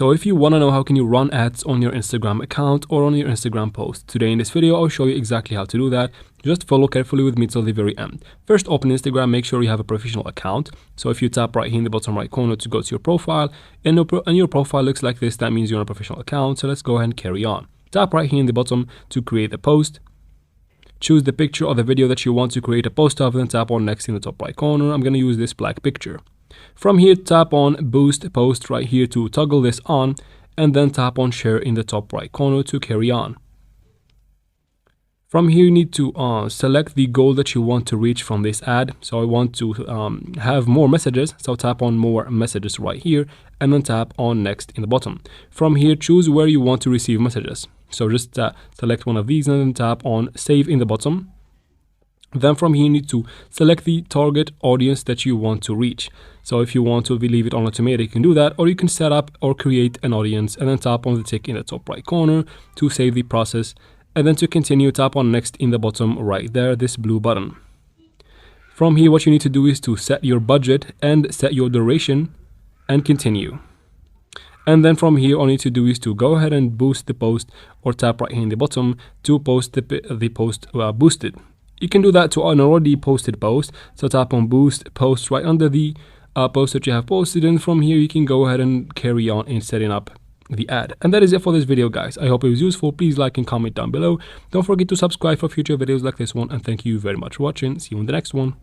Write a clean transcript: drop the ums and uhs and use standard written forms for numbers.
So if you want to know how can you run ads on your Instagram account or on your Instagram post, today in this video I'll show you exactly how to do that. Just follow carefully with me till the very end. First, open Instagram, make sure you have a professional account. So if you tap right here in the bottom right corner to go to your profile, and your profile looks like this, that means you're on a professional account. So let's go ahead and carry on. Tap right here in the bottom to create a post. Choose the picture or the video that you want to create a post of, then tap on next in the top right corner. I'm going to use this black picture. From here, tap on boost post right here to toggle this on, and then tap on share in the top right corner to carry on. From here, you need to select the goal that you want to reach from this ad. So I want to have more messages. So tap on more messages right here, and then tap on next in the bottom. From here, choose where you want to receive messages. So just select one of these and then tap on save in the bottom. Then from here, you need to select the target audience that you want to reach. So if you want to leave it on automatic, you can do that, or you can set up or create an audience and then tap on the tick in the top right corner to save the process. And then to continue, tap on next in the bottom right there, this blue button. From here, what you need to do is to set your budget and set your duration and continue. And then from here, all you need to do is to go ahead and boost the post, or tap right here in the bottom to post the post boosted. You can do that to an already posted post. So tap on boost post right under the post that you have posted, and from here you can go ahead and carry on in setting up the ad. And that is it for this video, guys. I hope it was useful. Please like and comment down below. Don't forget to subscribe for future videos like this one, and thank you very much for watching. See you in the next one.